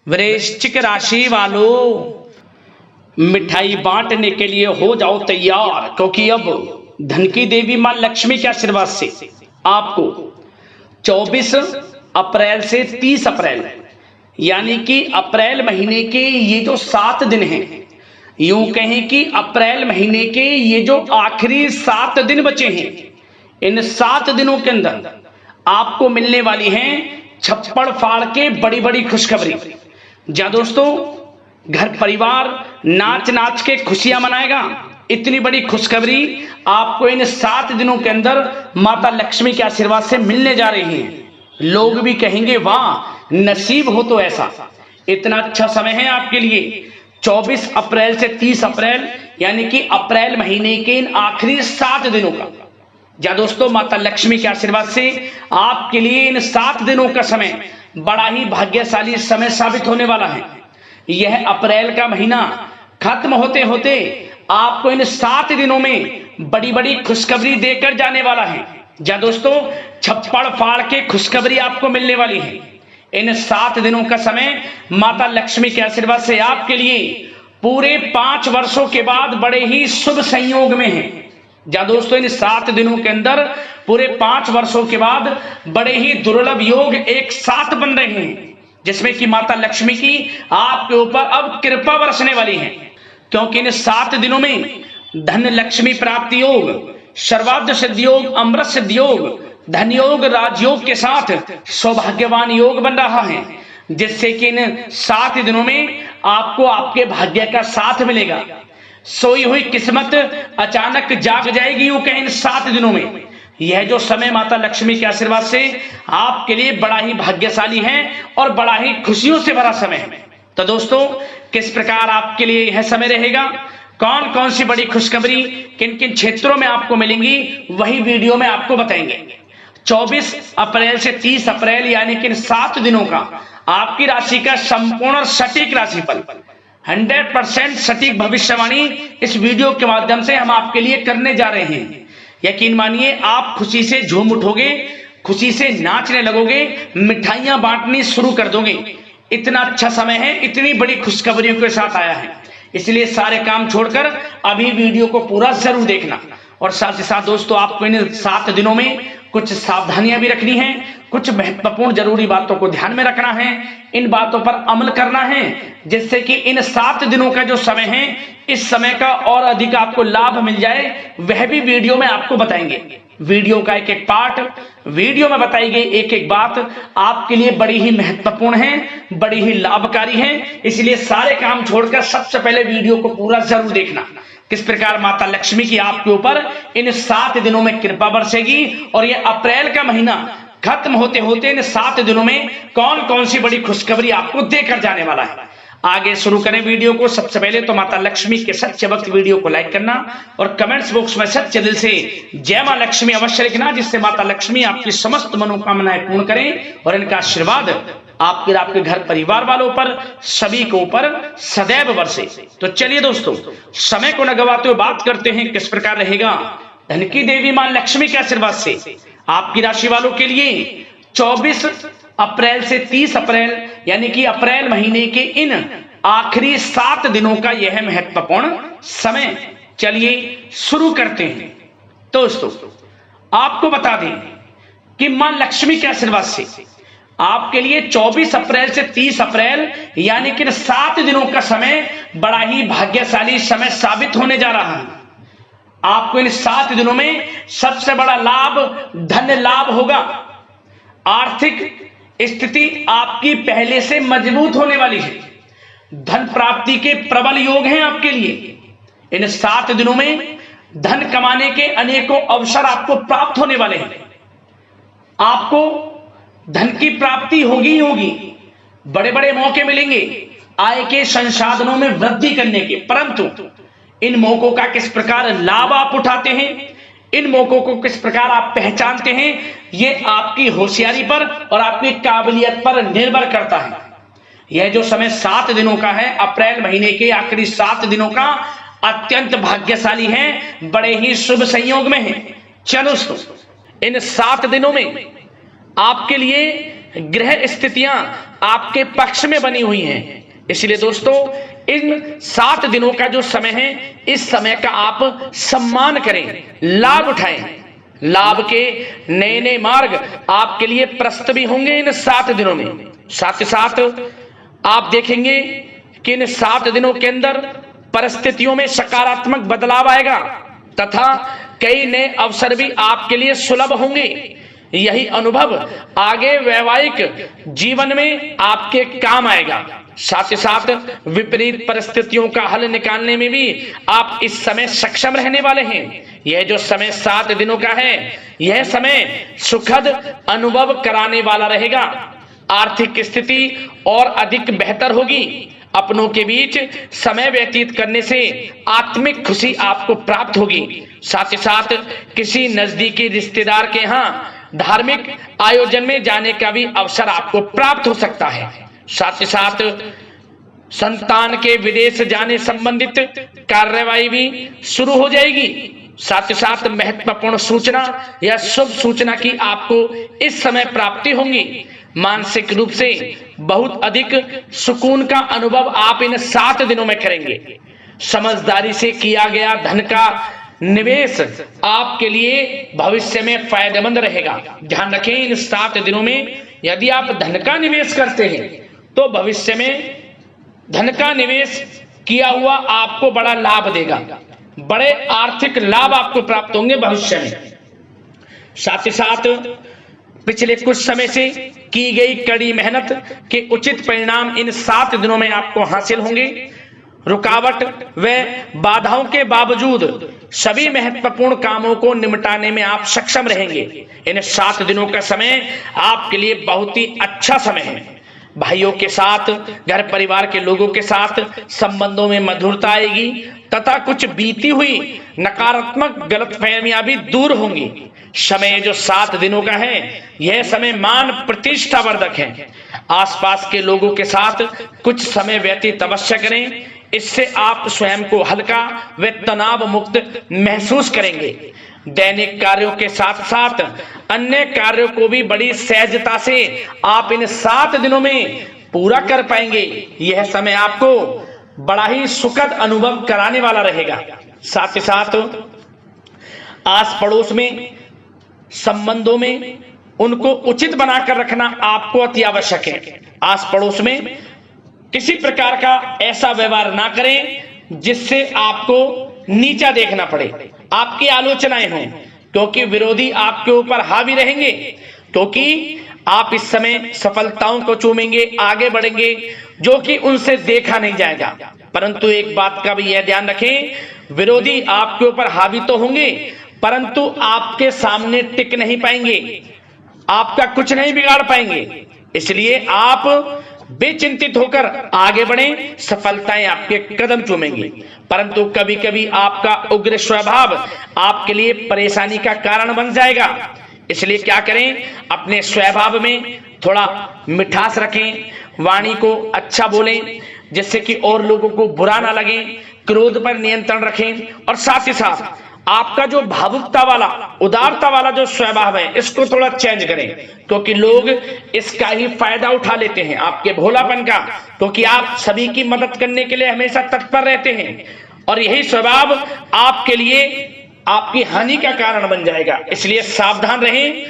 वृश्चिक राशि वालों, मिठाई बांटने के लिए हो जाओ तैयार, क्योंकि अब धन की देवी मां लक्ष्मी के आशीर्वाद से आपको 24 अप्रैल से 30 अप्रैल यानी कि अप्रैल महीने के ये जो 7 दिन हैं, यूं कहें कि अप्रैल महीने के ये जो आखिरी 7 दिन बचे हैं, इन 7 दिनों के अंदर आपको मिलने वाली हैं छप्पड़ फाड़ के बड़ी बड़ी खुशखबरी। जा दोस्तों, घर परिवार नाच नाच के खुशियां मनाएगा। इतनी बड़ी खुशखबरी आपको इन 7 दिनों के अंदर माता लक्ष्मी के आशीर्वाद से मिलने जा रही है। लोग भी कहेंगे वाह, नसीब हो तो ऐसा। इतना अच्छा समय है आपके लिए 24 अप्रैल से 30 अप्रैल यानी कि अप्रैल महीने के इन आखिरी 7 दिनों का। जा दोस्तों, माता लक्ष्मी के आशीर्वाद से आपके लिए इन 7 दिनों का समय बड़ा ही भाग्यशाली समय साबित होने वाला है। यह अप्रैल का महीना खत्म होते होते आपको इन 7 दिनों में बड़ी बड़ी खुशखबरी देकर जाने वाला है। जा दोस्तों, छप्पड़ फाड़ के खुशखबरी आपको मिलने वाली है। इन 7 दिनों का समय माता लक्ष्मी के आशीर्वाद से आपके लिए पूरे 5 वर्षों के बाद बड़े ही शुभ संयोग में है। जा दोस्तों, इन 7 दिनों के अंदर पूरे 5 वर्षों के बाद बड़े ही दुर्लभ योग एक साथ बन रहे हैं, जिसमें कि माता लक्ष्मी की आपके ऊपर अब कृपा बरसने वाली है। क्योंकि इन 7 दिनों में धन लक्ष्मी प्राप्ति योग, सर्वार्थ सिद्धि योग, अमृत सिद्धि योग, धन योग, राजयोग के साथ सौभाग्यवान योग बन रहा है, जिससे कि इन 7 दिनों में आपको आपके भाग्य का साथ मिलेगा। सोई हुई किस्मत अचानक जाग जाएगी, यूं कहें इन 7 दिनों में। यह जो समय माता लक्ष्मी के आशीर्वाद से आपके लिए बड़ा ही भाग्यशाली है और बड़ा ही खुशियों से भरा समय है। तो दोस्तों, किस प्रकार आपके लिए यह समय रहेगा, कौन कौन सी बड़ी खुशखबरी किन किन क्षेत्रों में आपको मिलेंगी, वही वीडियो में आपको बताएंगे। 24 अप्रैल से 30 अप्रैल यानी कि इन 7 दिनों का आपकी राशि का संपूर्ण सटीक राशिफल, 100% सटीक भविष्यवाणी इस वीडियो के माध्यम से हम आपके लिए करने जा रहे हैं। यकीन मानिए, आप खुशी से झूम उठोगे, खुशी से नाचने लगोगे, मिठाइयां बांटनी शुरू कर दोगे। इतना अच्छा समय है, इतनी बड़ी खुशखबरियों के साथ आया है, इसलिए सारे काम छोड़कर अभी वीडियो को पूरा जरूर देखना। और साथ ही साथ दोस्तों, आपको इन 7 दिनों में कुछ सावधानियां भी रखनी है, कुछ महत्वपूर्ण जरूरी बातों को ध्यान में रखना है, इन बातों पर अमल करना है, जिससे कि इन 7 दिनों का जो समय है, इस समय का और अधिक आपको लाभ मिल जाए, वह भी वीडियो में आपको बताएंगे। वीडियो का एक एक पार्ट, वीडियो में बताई गई एक एक बात आपके लिए बड़ी ही महत्वपूर्ण है, बड़ी ही लाभकारी है, इसलिए सारे काम छोड़कर सबसे पहले वीडियो को पूरा जरूर देखना। किस प्रकार माता लक्ष्मी की आपके ऊपर इन 7 दिनों में कृपा बरसेगी और यह अप्रैल का महीना खत्म होते होते इन 7 दिनों में कौन कौन सी बड़ी खुशखबरी आपको देकर जाने वाला है। आगे शुरू करें वीडियो को। सबसे पहले तो माता लक्ष्मी के सच्चे भक्त वीडियो को लाइक करना और कमेंट्स बॉक्स में सच्चे दिल से जय मां लक्ष्मी अवश्य लिखना, जिससे माता लक्ष्मी आपकी समस्त मनोकामनाएं पूर्ण करें और इनका आशीर्वाद आपके आपके घर परिवार वालों पर, सभी के ऊपर सदैव बरसे। तो चलिए दोस्तों, समय को न गवाते हुए बात करते हैं किस प्रकार रहेगा धन की देवी मां लक्ष्मी के आशीर्वाद से आपकी राशि वालों के लिए 24 अप्रैल से 30 अप्रैल यानी कि अप्रैल महीने के इन आखिरी 7 दिनों का यह महत्वपूर्ण समय। चलिए शुरू करते हैं। दोस्तों, आपको बता दें कि मां लक्ष्मी के आशीर्वाद से आपके लिए 24 अप्रैल से 30 अप्रैल यानी कि 7 दिनों का समय बड़ा ही भाग्यशाली समय साबित होने जा रहा है। आपको इन 7 दिनों में सबसे बड़ा लाभ धन लाभ होगा। आर्थिक स्थिति आपकी पहले से मजबूत होने वाली है। धन प्राप्ति के प्रबल योग हैं आपके लिए। इन 7 दिनों में धन कमाने के अनेकों अवसर आपको प्राप्त होने वाले हैं। आपको धन की प्राप्ति होगी ही होगी, बड़े बड़े मौके मिलेंगे आय के संसाधनों में वृद्धि करने के, परंतु इन मौकों का किस प्रकार लाभ आप उठाते हैं, इन मौकों को किस प्रकार आप पहचानते हैं, ये आपकी होशियारी पर और आपकी काबिलियत पर निर्भर करता है। यह जो समय 7 दिनों का है, अप्रैल महीने के आखिरी 7 दिनों का, अत्यंत भाग्यशाली है, बड़े ही शुभ संयोग में है। चलो दोस्तों, इन 7 दिनों में आपके लिए ग्रह स्थितियां आपके पक्ष में बनी हुई हैं। इसलिए दोस्तों इन 7 दिनों का जो समय है, इस समय का आप सम्मान करें, लाभ उठाएं। लाभ के नए नए मार्ग आपके लिए प्रशस्त भी होंगे इन 7 दिनों में। साथ ही साथ आप देखेंगे कि इन 7 दिनों के अंदर परिस्थितियों में सकारात्मक बदलाव आएगा तथा कई नए अवसर भी आपके लिए सुलभ होंगे। यही अनुभव आगे वैवाहिक जीवन में आपके काम आएगा। साथ ही साथ विपरीत परिस्थितियों का हल निकालने में भी आप इस समय सक्षम रहने वाले हैं। यह जो समय 7 दिनों का है, यह समय सुखद अनुभव कराने वाला रहेगा। आर्थिक स्थिति और अधिक बेहतर होगी। अपनों के बीच समय व्यतीत करने से आत्मिक खुशी आपको प्राप्त होगी। साथ ही साथ किसी नजदीकी रिश्तेदार के यहाँ धार्मिक आयोजन में जाने का भी अवसर आपको प्राप्त हो सकता है। साथ ही साथ संतान के विदेश जाने संबंधित कार्यवाही भी शुरू हो जाएगी। साथ ही साथ महत्वपूर्ण सूचना या शुभ सूचना की आपको इस समय प्राप्ति होंगी। मानसिक रूप से बहुत अधिक सुकून का अनुभव आप इन 7 दिनों में करेंगे। समझदारी से किया गया धन का निवेश आपके लिए भविष्य में फायदेमंद रहेगा। ध्यान रखें, इन 7 दिनों में यदि आप धन का निवेश करते हैं तो भविष्य में धन का निवेश किया हुआ आपको बड़ा लाभ देगा। बड़े आर्थिक लाभ आपको प्राप्त होंगे भविष्य में। साथ ही साथ पिछले कुछ समय से की गई कड़ी मेहनत के उचित परिणाम इन 7 दिनों में आपको हासिल होंगे। रुकावट व बाधाओं के बावजूद सभी महत्वपूर्ण कामों को निपटाने में आप सक्षम रहेंगे। इन 7 दिनों का समय आपके लिए बहुत ही अच्छा समय है। भाइयों के साथ, घर परिवार के लोगों के साथ संबंधों में मधुरता आएगी तथा कुछ बीती हुई नकारात्मक गलतफहमियां भी दूर होंगी। समय जो 7 दिनों का है, यह समय मान प्रतिष्ठा वर्धक है। आसपास के लोगों के साथ कुछ समय व्यतीत अवश्य करें। इससे आप स्वयं को हल्का व तनाव मुक्त महसूस करेंगे। दैनिक कार्यों के साथ साथ अन्य कार्यों को भी बड़ी सहजता से आप इन 7 दिनों में पूरा कर पाएंगे। यह समय आपको बड़ा ही सुखद अनुभव कराने वाला रहेगा। साथ ही साथ आस पड़ोस में संबंधों में उनको उचित बनाकर रखना आपको अति आवश्यक है। आस पड़ोस में किसी प्रकार का ऐसा व्यवहार ना करें जिससे आपको नीचा देखना पड़े, आपकी आलोचनाएं हों, क्योंकि विरोधी आपके ऊपर हावी रहेंगे। क्योंकि आप इस समय सफलताओं को चूमेंगे, आगे बढ़ेंगे, जो कि उनसे देखा नहीं जाएगा। परंतु एक बात का भी यह ध्यान रखें, विरोधी आपके ऊपर हावी तो होंगे परंतु आपके सामने टिक नहीं पाएंगे, आपका कुछ नहीं बिगाड़ पाएंगे। इसलिए आप बेचिंतित होकर आगे बढ़ें, सफलताएं आपके कदम चूमेंगी। परंतु कभी कभी आपका उग्र स्वभाव आपके लिए परेशानी का कारण बन जाएगा। इसलिए क्या करें, अपने स्वभाव में थोड़ा मिठास रखें, वाणी को अच्छा बोलें जिससे कि और लोगों को बुरा ना लगे, क्रोध पर नियंत्रण रखें। और साथ ही साथ आपका जो भावुकता वाला, उदारता वाला जो स्वभाव है, इसको थोड़ा चेंज करें, क्योंकि लोग इसका ही फायदा उठा लेते हैं, आपके भोलापन का, क्योंकि आप सभी की मदद करने के लिए हमेशा तत्पर रहते हैं और यही स्वभाव आपके लिए आपकी हानि का कारण बन जाएगा। इसलिए सावधान रहें,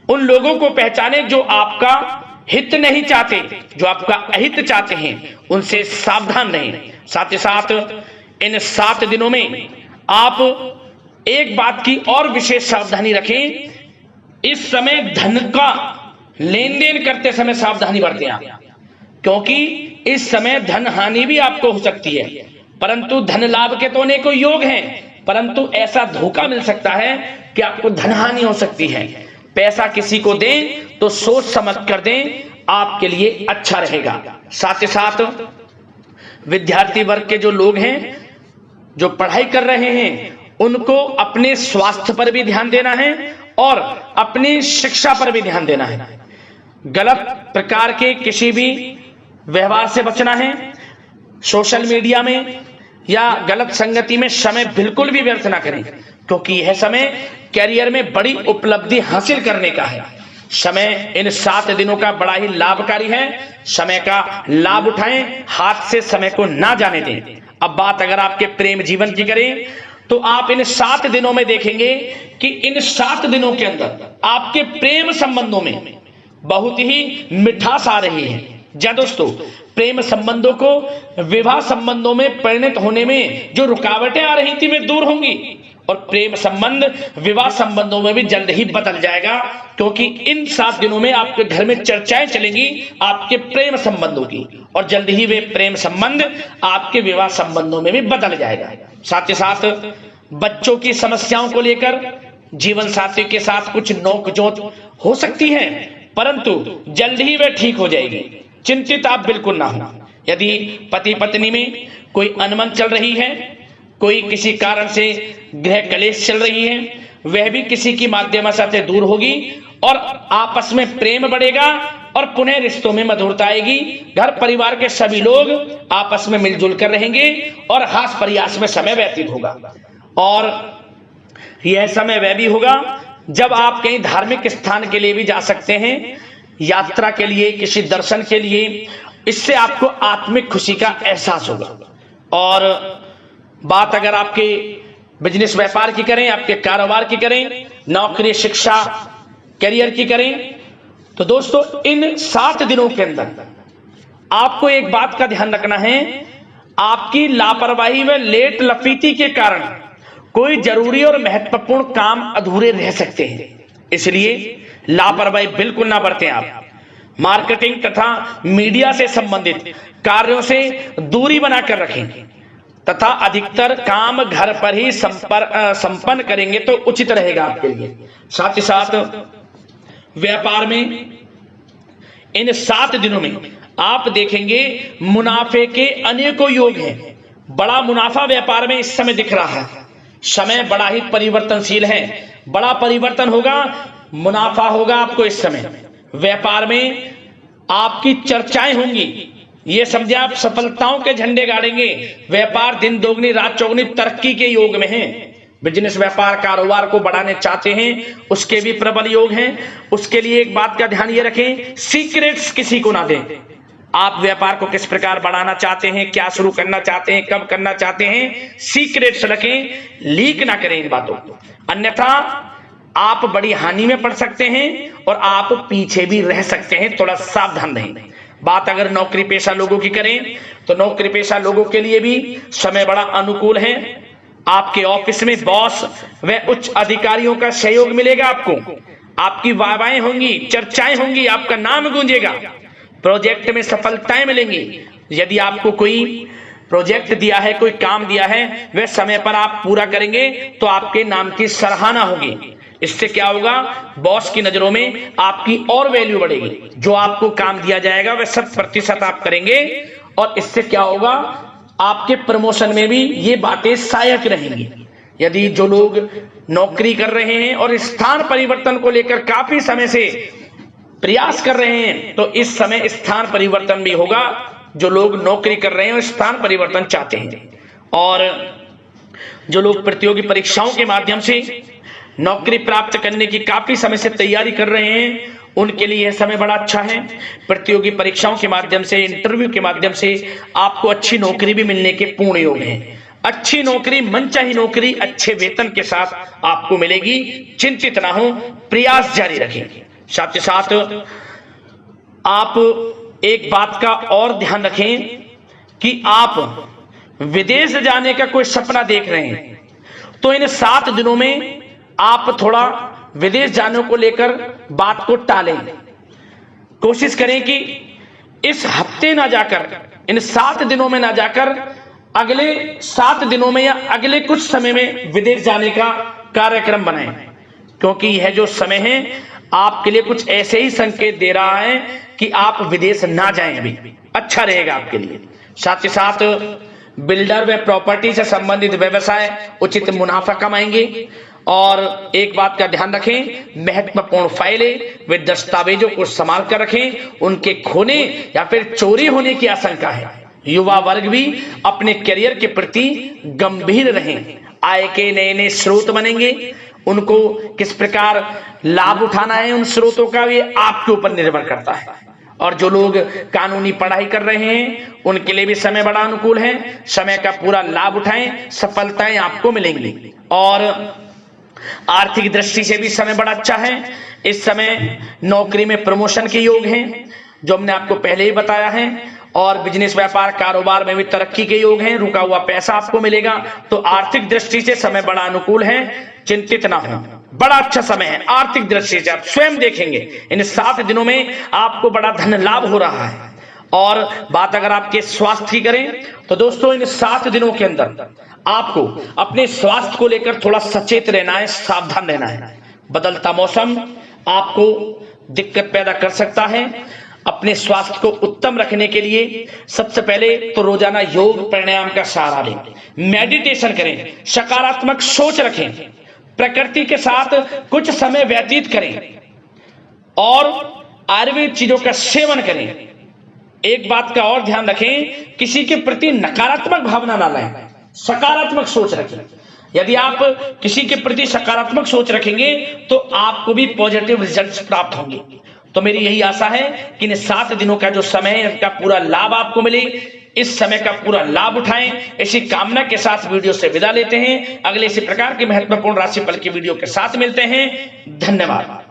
उन लोगों को पहचाने जो आपका हित नहीं चाहते, जो आपका अहित चाहते हैं, उनसे सावधान रहें। साथ ही साथ इन 7 दिनों में आप एक बात की और विशेष सावधानी रखें, इस समय धन का लेन देन करते समय सावधानी बरतें आप, क्योंकि इस समय धन हानि भी आपको हो सकती है। परंतु धन लाभ के तो अनेकों योग हैं, परंतु ऐसा धोखा मिल सकता है कि आपको धन हानि हो सकती है। पैसा किसी को दें तो सोच समझ कर दें, आपके लिए अच्छा रहेगा। साथ ही साथ विद्यार्थी वर्ग के जो लोग हैं, जो पढ़ाई कर रहे हैं, उनको अपने स्वास्थ्य पर भी ध्यान देना है और अपनी शिक्षा पर भी ध्यान देना है। गलत प्रकार के किसी भी व्यवहार से बचना है। सोशल मीडिया में या गलत संगति में समय बिल्कुल भी व्यर्थ ना करें, क्योंकि यह समय कैरियर में बड़ी उपलब्धि हासिल करने का है। समय इन 7 दिनों का बड़ा ही लाभकारी है। समय का लाभ उठाएं, हाथ से समय को ना जाने दें। अब बात अगर आपके प्रेम जीवन की करें तो आप इन 7 दिनों में देखेंगे कि इन 7 दिनों के अंदर आपके प्रेम संबंधों में बहुत ही मिठास आ रही है। जी दोस्तों, प्रेम संबंधों को विवाह संबंधों में परिणत होने में जो रुकावटें आ रही थी वे दूर होंगी और प्रेम संबंध विवाह संबंधों में भी जल्द ही बदल जाएगा, क्योंकि इन 7 दिनों में आपके घर में चर्चाएं चलेंगी आपके प्रेम संबंधों की और जल्द ही वे प्रेम संबंध आपके विवाह संबंधों में भी बदल जाएगा। साथ ही साथ बच्चों की समस्याओं को लेकर जीवन साथी के साथ कुछ नोकझोंक हो सकती है, परंतु जल्द ही वे ठीक हो जाएगी। चिंतित आप बिल्कुल ना हो। यदि पति पत्नी में कोई अनबन चल रही है, कोई किसी कारण से गृह कलेश चल रही है, वह भी किसी की माध्यम से दूर होगी और आपस में प्रेम बढ़ेगा और पुनः रिश्तों में मधुरता आएगी। घर परिवार के सभी लोग आपस में मिलजुल कर रहेंगे और हास प्रयास में समय व्यतीत होगा। और यह समय वह भी होगा जब आप कहीं धार्मिक स्थान के लिए भी जा सकते हैं, यात्रा के लिए, किसी दर्शन के लिए। इससे आपको आत्मिक खुशी का एहसास होगा। और बात अगर आपके बिजनेस व्यापार की करें, आपके कारोबार की करें, नौकरी, शिक्षा, करियर की करें, तो दोस्तों इन 7 दिनों के अंदर आपको एक बात का ध्यान रखना है। आपकी लापरवाही व लेट लफीती के कारण कोई जरूरी और महत्वपूर्ण काम अधूरे रह सकते हैं, इसलिए लापरवाही बिल्कुल ना बरतें। आप मार्केटिंग तथा मीडिया से संबंधित कार्यों से दूरी बनाकर रखें तथा अधिकतर काम घर पर ही संपन्न करेंगे तो उचित रहेगा आपके लिए। साथ ही साथ व्यापार में इन 7 दिनों में आप देखेंगे मुनाफे के अनेकों योग हैं। बड़ा मुनाफा व्यापार में इस समय दिख रहा है। समय बड़ा ही परिवर्तनशील है, बड़ा परिवर्तन होगा, मुनाफा होगा आपको इस समय। व्यापार में आपकी चर्चाएं होंगी, ये समझे आप सफलताओं के झंडे गाड़ेंगे। व्यापार दिन दोगुनी रात चौगुनी तरक्की के योग में है। बिजनेस व्यापार कारोबार को बढ़ाने चाहते हैं, उसके भी प्रबल योग हैं। उसके लिए एक बात का ध्यान ये रखें, सीक्रेट्स किसी को ना दें। आप व्यापार को किस प्रकार बढ़ाना चाहते हैं, क्या शुरू करना चाहते हैं, कब करना चाहते हैं, सीक्रेट्स रखें, लीक ना करें इन बातों को, अन्यथा आप बड़ी हानि में पड़ सकते हैं और आप पीछे भी रह सकते हैं। थोड़ा सावधान रहें। बात अगर नौकरी पेशा लोगों की करें तो नौकरी पेशा लोगों के लिए भी समय बड़ा अनुकूल है। आपके ऑफिस में बॉस व उच्च अधिकारियों का सहयोग मिलेगा आपको। आपकी वाहवाहें होंगी, चर्चाएं होंगी, आपका नाम गूंजेगा। प्रोजेक्ट में सफलताएं मिलेंगी। यदि आपको कोई प्रोजेक्ट दिया है, कोई काम दिया है, वह समय पर आप पूरा करेंगे तो आपके नाम की सराहना होगी। इससे क्या होगा, बॉस की नजरों में आपकी और वैल्यू बढ़ेगी। जो आपको काम दिया जाएगा वह 100% आप करेंगे और इससे क्या होगा, आपके प्रमोशन में भी ये बातें सहायक रहेंगी। यदि जो लोग नौकरी कर रहे हैं और स्थान परिवर्तन को लेकर काफी समय से प्रयास कर रहे हैं तो इस समय स्थान परिवर्तन भी होगा। जो लोग नौकरी कर रहे हैं और स्थान परिवर्तन चाहते हैं, और जो लोग प्रतियोगी परीक्षाओं के माध्यम से नौकरी प्राप्त करने की काफी समय से तैयारी कर रहे हैं, उनके लिए यह समय बड़ा अच्छा है। प्रतियोगी परीक्षाओं के माध्यम से, इंटरव्यू के माध्यम से आपको अच्छी नौकरी भी मिलने के पूर्ण योग हैं। अच्छी नौकरी, मनचाही नौकरी अच्छे वेतन के साथ आपको मिलेगी। चिंतित ना हो, प्रयास जारी रखें। साथ ही साथ आप एक बात का और ध्यान रखें कि आप विदेश जाने का कोई सपना देख रहे हैं तो इन 7 दिनों में आप थोड़ा विदेश जाने को लेकर बात को टालें। कोशिश करें कि इस हफ्ते ना जाकर, इन 7 दिनों में ना जाकर, अगले 7 दिनों में या अगले कुछ समय में विदेश जाने का कार्यक्रम बनाएं, क्योंकि यह जो समय है आपके लिए कुछ ऐसे ही संकेत दे रहा है कि आप विदेश ना जाएं, अभी अच्छा रहेगा आपके लिए। साथ ही साथ बिल्डर व प्रॉपर्टी से संबंधित व्यवसाय उचित मुनाफा कमाएंगे। और एक बात का ध्यान रखें, महत्वपूर्ण फाइलें व दस्तावेजों को संभाल कर रखें, उनके खोने या फिर चोरी होने की आशंका है। युवा वर्ग भी अपने करियर के प्रति गंभीर रहें। आय के नए नए स्रोत बनेंगे उनको किस प्रकार लाभ उठाना है उन स्रोतों का, ये आपके ऊपर निर्भर करता है। और जो लोग कानूनी पढ़ाई कर रहे हैं उनके लिए भी समय बड़ा अनुकूल है। समय का पूरा लाभ उठाएं, सफलताएं आपको मिलेंगी। और आर्थिक दृष्टि से भी समय बड़ा अच्छा है। इस समय नौकरी में प्रमोशन के योग हैं, जो हमने आपको पहले ही बताया है। और बिजनेस, व्यापार, कारोबार में भी तरक्की के योग हैं। रुका हुआ पैसा आपको मिलेगा। तो आर्थिक दृष्टि से समय बड़ा अनुकूल है, चिंतित ना हो, बड़ा अच्छा समय है आर्थिक दृष्टि से। आप स्वयं देखेंगे इन 7 दिनों में आपको बड़ा धन लाभ हो रहा है। और बात अगर आपके स्वास्थ्य की करें तो दोस्तों इन 7 दिनों के अंदर आपको अपने स्वास्थ्य को लेकर थोड़ा सचेत रहना है, सावधान रहना है। बदलता मौसम आपको दिक्कत पैदा कर सकता है। अपने स्वास्थ्य को उत्तम रखने के लिए सबसे पहले तो रोजाना योग प्राणायाम का सहारा लें, मेडिटेशन करें, सकारात्मक सोच रखें, प्रकृति के साथ कुछ समय व्यतीत करें और आयुर्वेद चीजों का सेवन करें। एक बात का और ध्यान रखें, किसी के प्रति नकारात्मक भावना ना लाएं, सकारात्मक सोच रखें। यदि आप किसी के प्रति सकारात्मक सोच रखेंगे तो आपको भी पॉजिटिव रिजल्ट्स प्राप्त होंगे। तो मेरी यही आशा है कि इन 7 दिनों का जो समय है इसका पूरा लाभ आपको मिले। इस समय का पूरा लाभ उठाएं, इसी कामना के साथ वीडियो से विदा लेते हैं। अगले इसी प्रकार के महत्वपूर्ण राशिफल की वीडियो के साथ मिलते हैं। धन्यवाद।